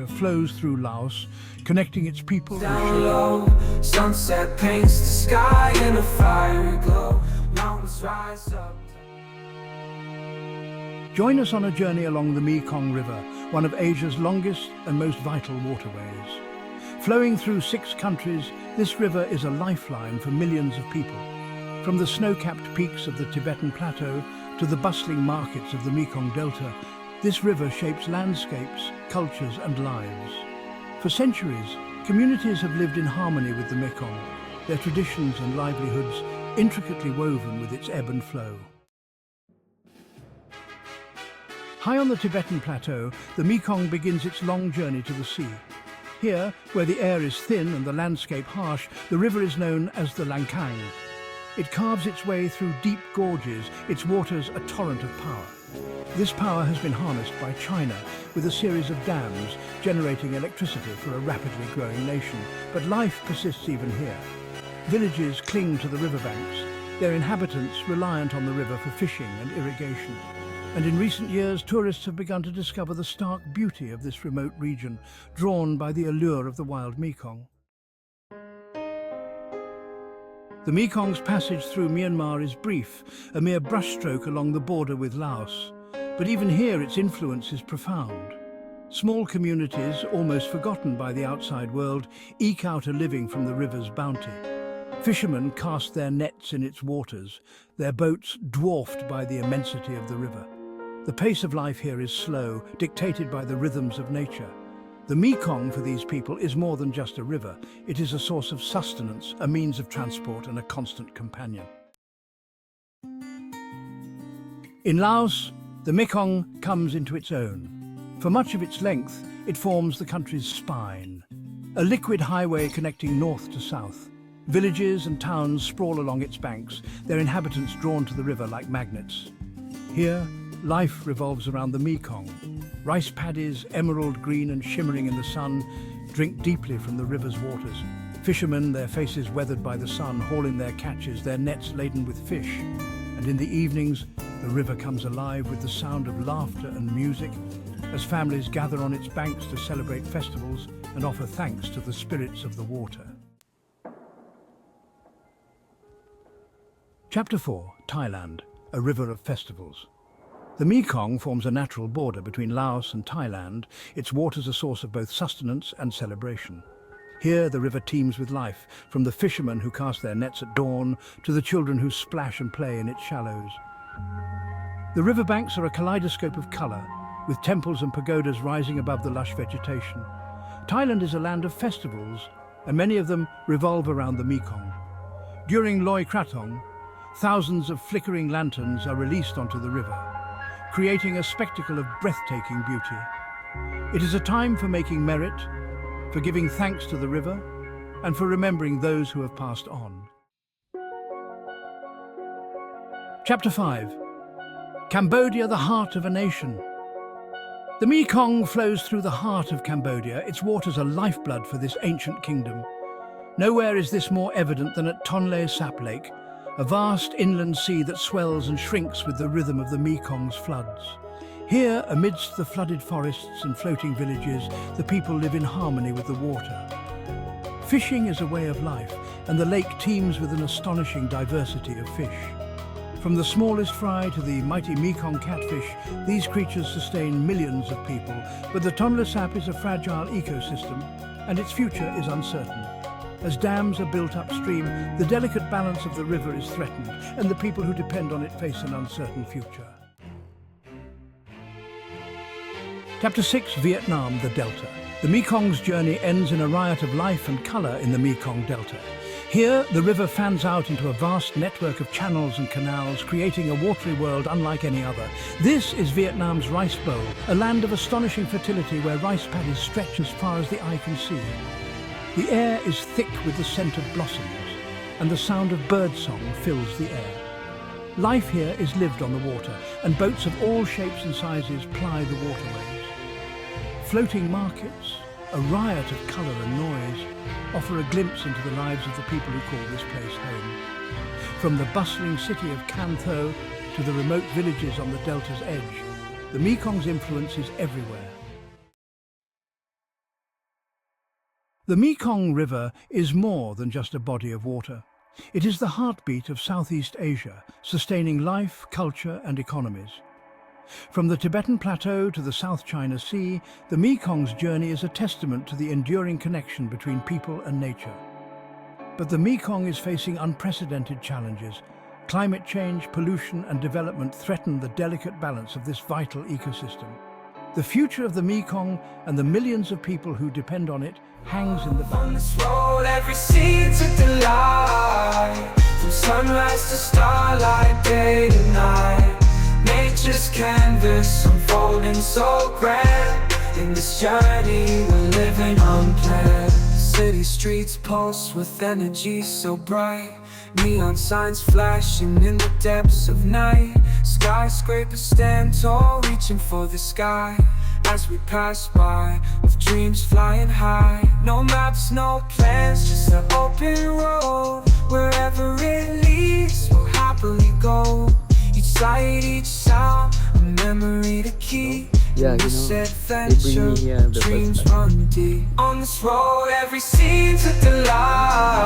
flows through Laos, connecting its people. Down low, sunset paints the sky in a fiery glow. Mountains rise up. Join us on a journey along the Mekong River, one of Asia's longest and most vital waterways. Flowing through 6 countries, this river is a lifeline for millions of people. From the snow-capped peaks of the Tibetan Plateau to the bustling markets of the Mekong Delta, this river shapes landscapes, cultures and lives. For centuries, communities have lived in harmony with the Mekong, their traditions and livelihoods intricately woven with its ebb and flow. High on the Tibetan Plateau, the Mekong begins its long journey to the sea. Here, where the air is thin and the landscape harsh, the river is known as the Lankang. It carves its way through deep gorges, its waters a torrent of power. This power has been harnessed by China with a series of dams generating electricity for a rapidly growing nation. But life persists even here. Villages cling to the riverbanks, their inhabitants reliant on the river for fishing and irrigation. And in recent years, tourists have begun to discover the stark beauty of this remote region, drawn by the allure of the wild Mekong. The Mekong's passage through Myanmar is brief, a mere brushstroke along the border with Laos. But even here its influence is profound. Small communities, almost forgotten by the outside world, eke out a living from the river's bounty. Fishermen cast their nets in its waters, their boats dwarfed by the immensity of the river. The pace of life here is slow, dictated by the rhythms of nature. The Mekong for these people is more than just a river. It is a source of sustenance, a means of transport and a constant companion. In Laos, the Mekong comes into its own. For much of its length, it forms the country's spine, a liquid highway connecting north to south. Villages and towns sprawl along its banks, their inhabitants drawn to the river like magnets. Here, life revolves around the Mekong. Rice paddies, emerald green and shimmering in the sun, drink deeply from the river's waters. Fishermen, their faces weathered by the sun, haul in their catches, their nets laden with fish. And in the evenings, the river comes alive with the sound of laughter and music as families gather on its banks to celebrate festivals and offer thanks to the spirits of the water. Chapter 4, Thailand, a river of festivals. The Mekong forms a natural border between Laos and Thailand, its waters a source of both sustenance and celebration. Here the river teems with life, from the fishermen who cast their nets at dawn to the children who splash and play in its shallows. The riverbanks are a kaleidoscope of colour, with temples and pagodas rising above the lush vegetation. Thailand is a land of festivals, and many of them revolve around the Mekong. During Loy Krathong, thousands of flickering lanterns are released onto the river, creating a spectacle of breathtaking beauty. It is a time for making merit, for giving thanks to the river, and for remembering those who have passed on. Chapter 5. Cambodia, the heart of a nation. The Mekong flows through the heart of Cambodia. Its waters are lifeblood for this ancient kingdom. Nowhere is this more evident than at Tonle Sap Lake, a vast inland sea that swells and shrinks with the rhythm of the Mekong's floods. Here, amidst the flooded forests and floating villages, the people live in harmony with the water. Fishing is a way of life, and the lake teems with an astonishing diversity of fish. From the smallest fry to the mighty Mekong catfish, these creatures sustain millions of people, but the Tonle Sap is a fragile ecosystem, and its future is uncertain. As dams are built upstream, the delicate balance of the river is threatened, and the people who depend on it face an uncertain future. Chapter 6, Vietnam, the Delta. The Mekong's journey ends in a riot of life and colour in the Mekong Delta. Here, the river fans out into a vast network of channels and canals, creating a watery world unlike any other. This is Vietnam's Rice Bowl, a land of astonishing fertility where rice paddies stretch as far as the eye can see. The air is thick with the scent of blossoms, and the sound of birdsong fills the air. Life here is lived on the water, and boats of all shapes and sizes ply the waterways. Floating markets, a riot of colour and noise, offer a glimpse into the lives of the people who call this place home. From the bustling city of Can Tho to the remote villages on the delta's edge, the Mekong's influence is everywhere. The Mekong River is more than just a body of water. It is the heartbeat of Southeast Asia, sustaining life, culture and economies. From the Tibetan Plateau to the South China Sea, the Mekong's journey is a testament to the enduring connection between people and nature. But the Mekong is facing unprecedented challenges. Climate change, pollution and development threaten the delicate balance of this vital ecosystem. The future of the Mekong and the millions of people who depend on it hangs in the On balance. this road, every seed's a delight. From sunrise to starlight, day to night. Nature's canvas unfolding so grand. In this journey, we're living unplanned. City streets pulse with energy so bright. Neon signs flashing in the depths of night. Skyscrapers stand tall, reaching for the sky. As we pass by, with dreams flying high. No maps, no plans, just an open road. Wherever it leads, we'll happily go. Each sight, each sound, a memory to keep. Yeah, This they adventure, bring me here the first dreams time. run deep. On this road, every scene's a delight.